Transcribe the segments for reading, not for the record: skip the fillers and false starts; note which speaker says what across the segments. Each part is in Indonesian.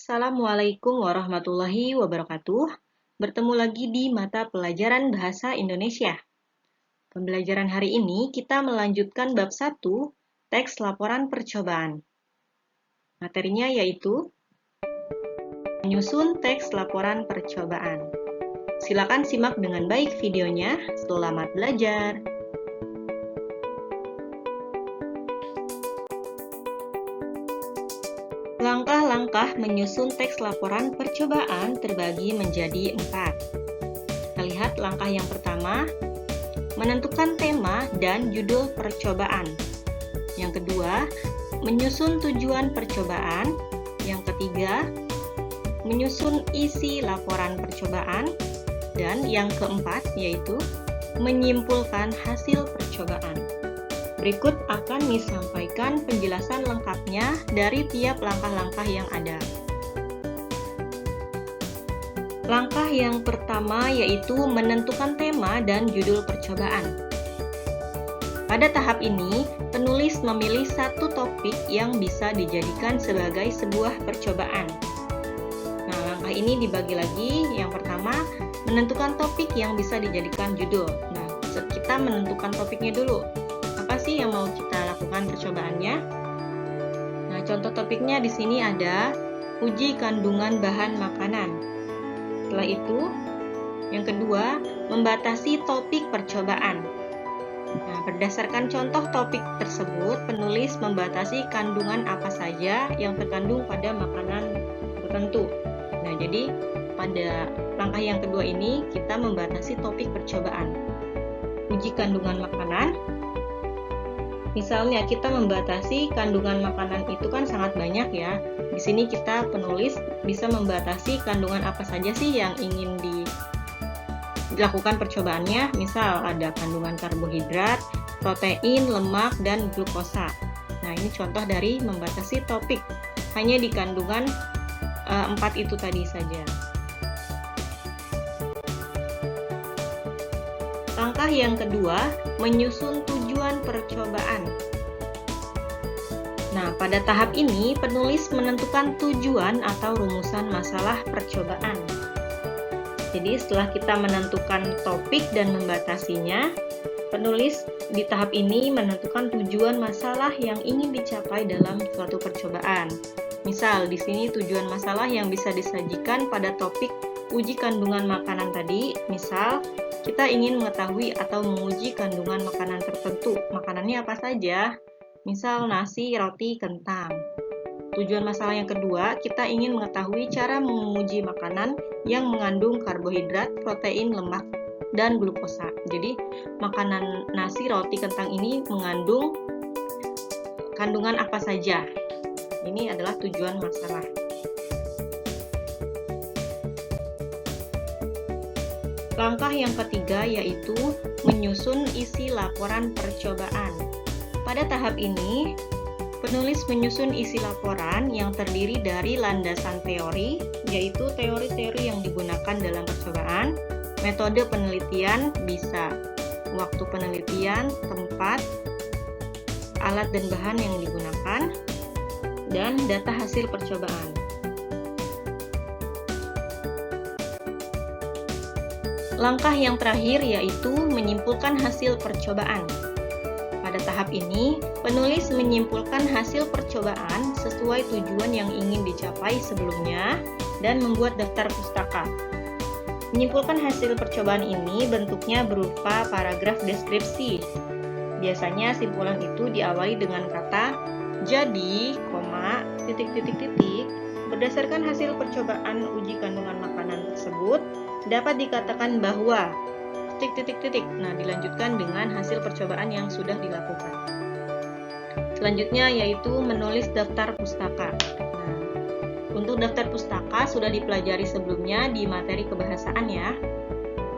Speaker 1: Assalamualaikum warahmatullahi wabarakatuh. Bertemu lagi di mata pelajaran Bahasa Indonesia. Pembelajaran hari ini kita melanjutkan bab 1, teks laporan percobaan. Materinya yaitu menyusun teks laporan percobaan. Silakan simak dengan baik videonya. Selamat belajar. Langkah-langkah menyusun teks laporan percobaan terbagi menjadi 4. Kita lihat langkah yang pertama, menentukan tema dan judul percobaan. Yang kedua, menyusun tujuan percobaan. Yang ketiga, menyusun isi laporan percobaan. Dan yang keempat, yaitu menyimpulkan hasil percobaan. Berikut akan disampaikan penjelasan lengkapnya dari tiap langkah-langkah yang ada. Langkah yang pertama yaitu menentukan tema dan judul percobaan. Pada tahap ini, penulis memilih satu topik yang bisa dijadikan sebagai sebuah percobaan. Nah, langkah ini dibagi lagi. Yang pertama, menentukan topik yang bisa dijadikan judul. Nah, kita menentukan topiknya dulu. Apa sih yang mau kita lakukan percobaannya? Nah, contoh topiknya di sini ada uji kandungan bahan makanan. Setelah itu, yang kedua, membatasi topik percobaan. Nah, berdasarkan contoh topik tersebut, penulis membatasi kandungan apa saja yang terkandung pada makanan tertentu. Nah, jadi pada langkah yang kedua ini kita membatasi topik percobaan. Uji kandungan makanan. Misalnya kita membatasi kandungan makanan itu kan sangat banyak ya. Di sini kita penulis bisa membatasi kandungan apa saja sih yang ingin dilakukan percobaannya. Misal ada kandungan karbohidrat, protein, lemak, dan glukosa. Nah, ini contoh dari membatasi topik. Hanya di kandungan 4 itu tadi saja. Langkah yang kedua, menyusun tujuan percobaan. Nah, pada tahap ini, penulis menentukan tujuan atau rumusan masalah percobaan. Jadi, setelah kita menentukan topik dan membatasinya, penulis di tahap ini menentukan tujuan masalah yang ingin dicapai dalam suatu percobaan. Misal, di sini tujuan masalah yang bisa disajikan pada topik uji kandungan makanan tadi, misal, kita ingin mengetahui atau menguji kandungan makanan tertentu. Makanannya apa saja? Misal nasi, roti, kentang. Tujuan masalah yang kedua, kita ingin mengetahui cara menguji makanan yang mengandung karbohidrat, protein, lemak, dan glukosa. Jadi, makanan nasi, roti, kentang ini mengandung kandungan apa saja? Ini adalah tujuan masalah. Langkah yang ketiga yaitu menyusun isi laporan percobaan. Pada tahap ini, penulis menyusun isi laporan yang terdiri dari landasan teori, yaitu teori-teori yang digunakan dalam percobaan, metode penelitian bisa waktu penelitian, tempat, alat dan bahan yang digunakan, dan data hasil percobaan. Langkah yang terakhir yaitu menyimpulkan hasil percobaan. Pada tahap ini, penulis menyimpulkan hasil percobaan sesuai tujuan yang ingin dicapai sebelumnya dan membuat daftar pustaka. Menyimpulkan hasil percobaan ini bentuknya berupa paragraf deskripsi. Biasanya simpulan itu diawali dengan kata jadi, berdasarkan hasil percobaan uji kandungan makanan tersebut, dapat dikatakan bahwa Nah, dilanjutkan dengan hasil percobaan yang sudah dilakukan. Selanjutnya yaitu menulis daftar pustaka. Nah, untuk daftar pustaka sudah dipelajari sebelumnya di materi kebahasaan ya.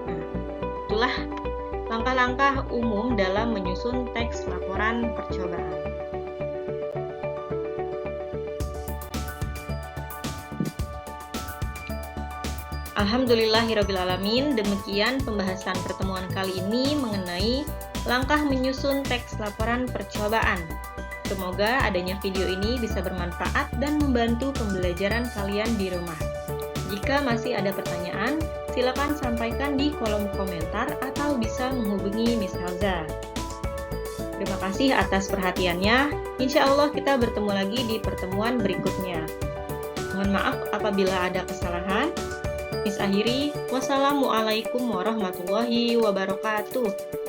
Speaker 1: Nah, itulah langkah-langkah umum dalam menyusun teks laporan percobaan. Alhamdulillahirrabbilalamin, demikian pembahasan pertemuan kali ini mengenai langkah menyusun teks laporan percobaan. Semoga adanya video ini bisa bermanfaat dan membantu pembelajaran kalian di rumah. Jika masih ada pertanyaan, silakan sampaikan di kolom komentar atau bisa menghubungi Miss Elza. Terima kasih atas perhatiannya. Insya Allah kita bertemu lagi di pertemuan berikutnya. Mohon maaf apabila ada kesalahan. Miss akhiri, wassalamualaikum warahmatullahi wabarakatuh.